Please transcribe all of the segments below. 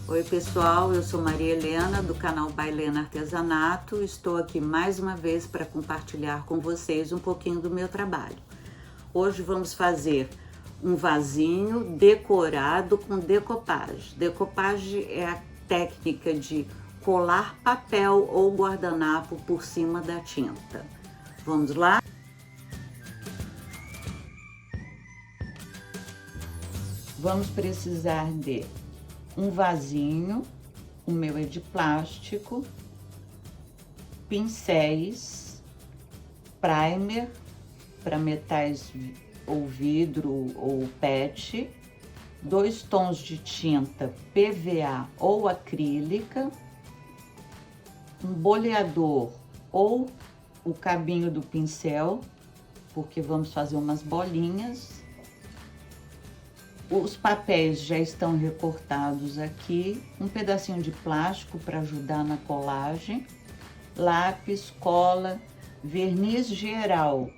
Oi pessoal, eu sou Maria Helena do canal Bailena Artesanato. Estou aqui mais uma vez para compartilhar com vocês um pouquinho do meu trabalho. Hoje vamos fazer um vasinho decorado com decopagem. Decopagem é a técnica de colar papel ou guardanapo por cima da tinta. Vamos lá? Vamos precisar de um vasinho, o meu é de plástico, pincéis, primer para metais ou vidro ou PET, 2 tons de tinta PVA ou acrílica, um boleador ou o cabinho do pincel, porque vamos fazer umas bolinhas. Os papéis já estão recortados aqui, um pedacinho de plástico para ajudar na colagem, lápis, cola, verniz geral.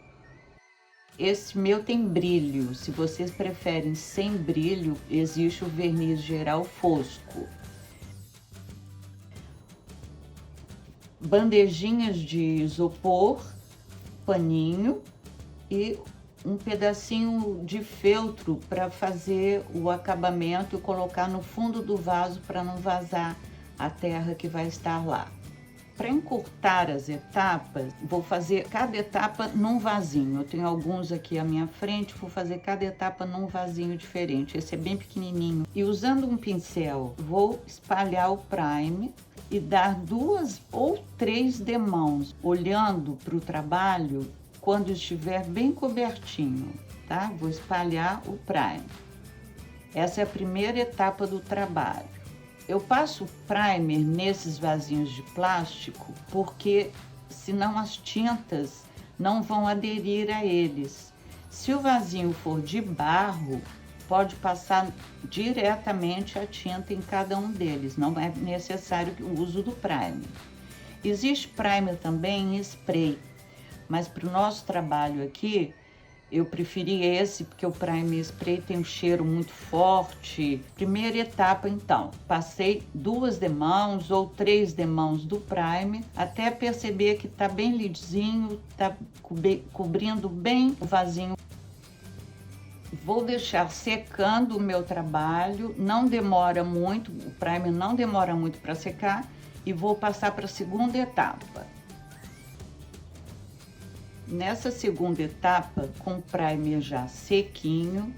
Esse meu tem brilho, se vocês preferem sem brilho, existe o verniz geral fosco. Bandejinhas de isopor, paninho e um pedacinho de feltro para fazer o acabamento e colocar no fundo do vaso para não vazar a terra que vai estar lá. Para encurtar as etapas, vou fazer cada etapa num vasinho. Eu tenho alguns aqui à minha frente, vou fazer cada etapa num vasinho diferente. Esse é bem pequenininho. E usando um pincel, vou espalhar o primer e dar 2 ou 3 demãos, olhando para o trabalho quando estiver bem cobertinho, tá? Vou espalhar o primer. Essa é a primeira etapa do trabalho. Eu passo o primer nesses vasinhos de plástico porque senão as tintas não vão aderir a eles. Se o vasinho for de barro, pode passar diretamente a tinta em cada um deles, não é necessário o uso do primer. Existe primer também em spray, mas para o nosso trabalho aqui, eu preferi esse porque o primer spray tem um cheiro muito forte. Primeira etapa, então, passei 2 demãos ou 3 demãos do primer até perceber que tá bem lisinho, tá cobrindo bem o vasinho. Vou deixar secando o meu trabalho, não demora muito, o primer não demora muito para secar, e vou passar para a segunda etapa. Nessa segunda etapa, com o primer já sequinho,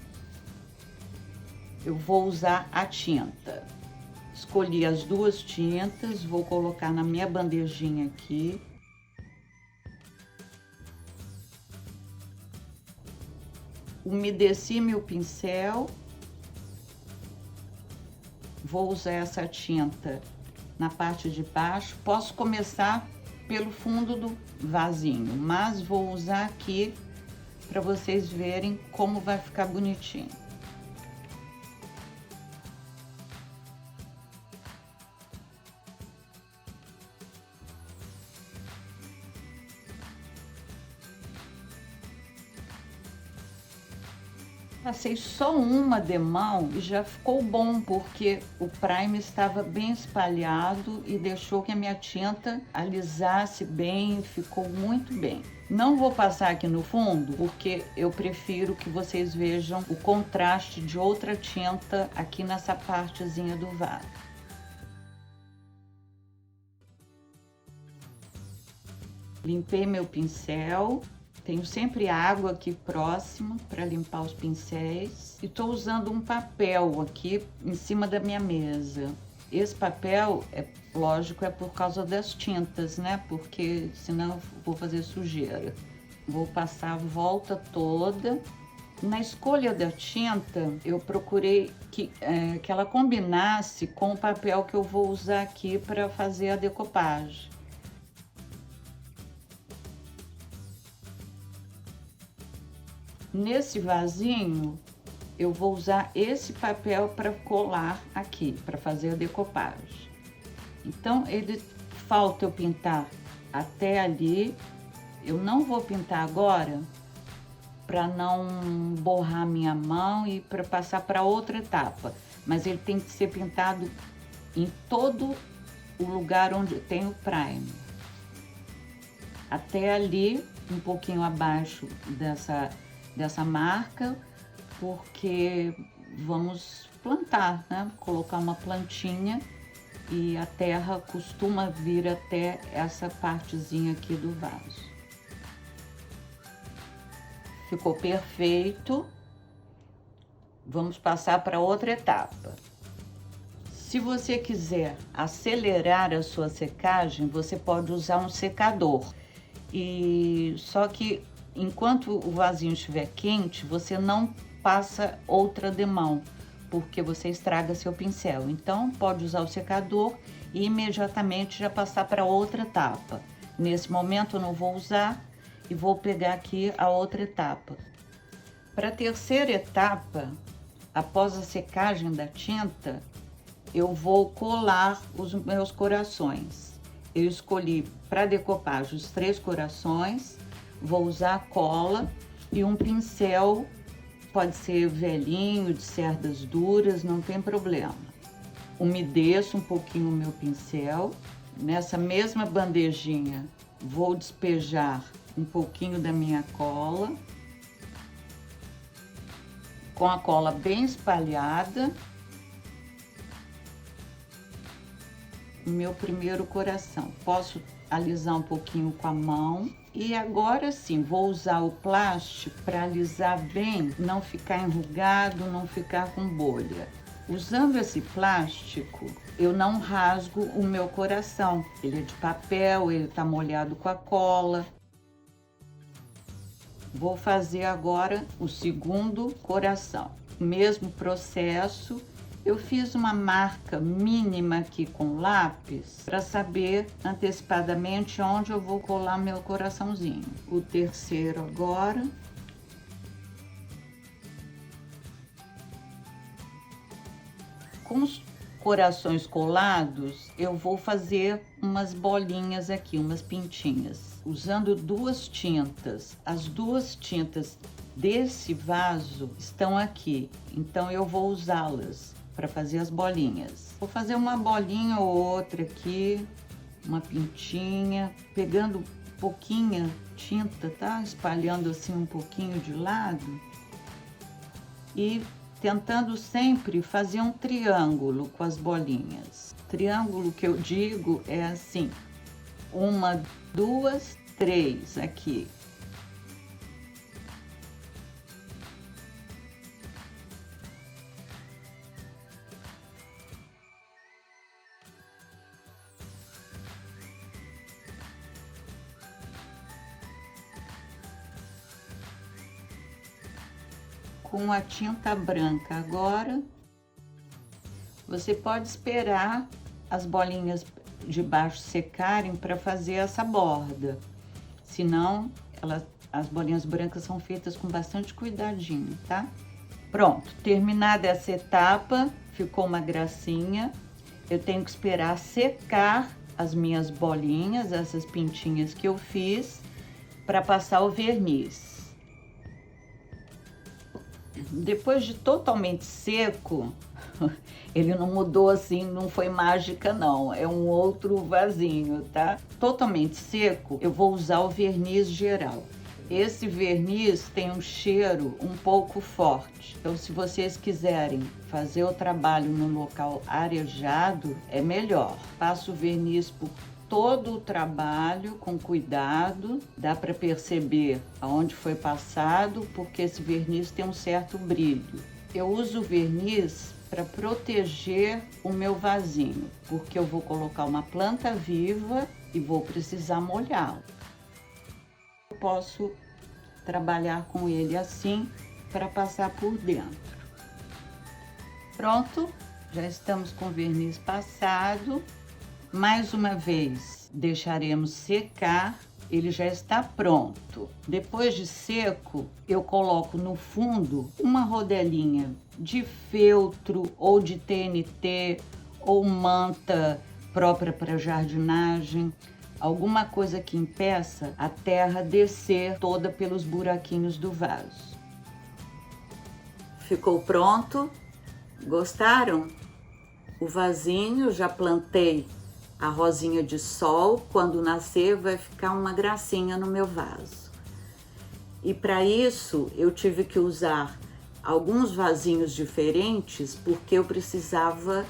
eu vou usar a tinta. Escolhi as 2 tintas, vou colocar na minha bandejinha aqui. Umedeci meu pincel. Vou usar essa tinta na parte de baixo. Posso começar pelo fundo do vasinho, mas vou usar aqui para vocês verem como vai ficar bonitinho. Passei só uma demão e já ficou bom, porque o primer estava bem espalhado e deixou que a minha tinta alisasse bem, ficou muito bem. Não vou passar aqui no fundo, porque eu prefiro que vocês vejam o contraste de outra tinta aqui nessa partezinha do vaso. Limpei meu pincel. Tenho sempre água aqui próxima para limpar os pincéis. E estou usando um papel aqui em cima da minha mesa. Esse papel, lógico, é por causa das tintas, né? Porque senão eu vou fazer sujeira. Vou passar a volta toda. Na escolha da tinta, eu procurei que ela combinasse com o papel que eu vou usar aqui para fazer a decopagem. Nesse vasinho, eu vou usar esse papel para colar aqui, para fazer a decopagem. Então, falta eu pintar até ali. Eu não vou pintar agora, para não borrar minha mão e para passar para outra etapa. Mas ele tem que ser pintado em todo o lugar onde tem o primer. Até ali, um pouquinho abaixo dessa marca, porque vamos plantar, né? Colocar uma plantinha e a terra costuma vir até essa partezinha aqui do vaso. Ficou perfeito. Vamos passar para outra etapa. Se você quiser acelerar a sua secagem, você pode usar um secador. Só que enquanto o vasinho estiver quente, você não passa outra demão, porque você estraga seu pincel. Então, pode usar o secador e imediatamente já passar para outra etapa. Nesse momento eu não vou usar e vou pegar aqui a outra etapa. Para a terceira etapa, após a secagem da tinta, eu vou colar os meus corações. Eu escolhi para decopagem os 3 corações, vou usar cola e um pincel, pode ser velhinho, de cerdas duras, não tem problema. Umedeço um pouquinho o meu pincel. Nessa mesma bandejinha, vou despejar um pouquinho da minha cola, com a cola bem espalhada. O meu primeiro coração. Posso alisar um pouquinho com a mão. E agora sim, vou usar o plástico para alisar bem, não ficar enrugado, não ficar com bolha. Usando esse plástico, eu não rasgo o meu coração. Ele é de papel, ele está molhado com a cola. Vou fazer agora o segundo coração. Mesmo processo. Eu fiz uma marca mínima aqui com lápis para saber antecipadamente onde eu vou colar meu coraçãozinho. O terceiro agora. Com os corações colados, eu vou fazer umas bolinhas aqui, umas pintinhas, usando 2 tintas. As 2 tintas desse vaso estão aqui, então eu vou usá-las para fazer as bolinhas. Vou fazer uma bolinha ou outra aqui, uma pintinha, pegando pouquinha tinta, tá? Espalhando assim um pouquinho de lado e tentando sempre fazer um triângulo com as bolinhas. Triângulo que eu digo é assim, 1, 2, 3 aqui. Com a tinta branca agora, você pode esperar as bolinhas de baixo secarem para fazer essa borda. Senão, as bolinhas brancas são feitas com bastante cuidadinho, tá? Pronto, terminada essa etapa, ficou uma gracinha. Eu tenho que esperar secar as minhas bolinhas, essas pintinhas que eu fiz, para passar o verniz. Depois de totalmente seco, ele não mudou assim, não foi mágica não, é um outro vasinho, tá? Totalmente seco, eu vou usar o verniz geral. Esse verniz tem um cheiro um pouco forte, então se vocês quiserem fazer o trabalho no local arejado, é melhor. Passo o verniz por todo o trabalho com cuidado, dá para perceber aonde foi passado, porque esse verniz tem um certo brilho. Eu uso o verniz para proteger o meu vasinho, porque eu vou colocar uma planta viva e vou precisar molhá-lo. Eu posso trabalhar com ele assim para passar por dentro. Pronto, já estamos com o verniz passado. Mais uma vez, deixaremos secar, ele já está pronto. Depois de seco, eu coloco no fundo uma rodelinha de feltro ou de TNT ou manta própria para jardinagem, alguma coisa que impeça a terra descer toda pelos buraquinhos do vaso. Ficou pronto? Gostaram? o vasinho, já plantei a rosinha de sol. Quando nascer vai ficar uma gracinha no meu vaso. E para isso eu tive que usar alguns vasinhos diferentes porque eu precisava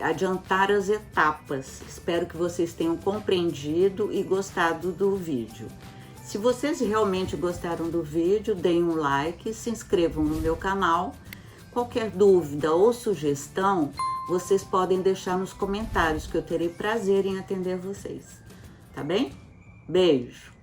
adiantar as etapas. Espero que vocês tenham compreendido e gostado do vídeo. Se vocês realmente gostaram do vídeo, deem um like, se inscrevam no meu canal. Qualquer dúvida ou sugestão, vocês podem deixar nos comentários, que eu terei prazer em atender vocês. Tá bem? Beijo!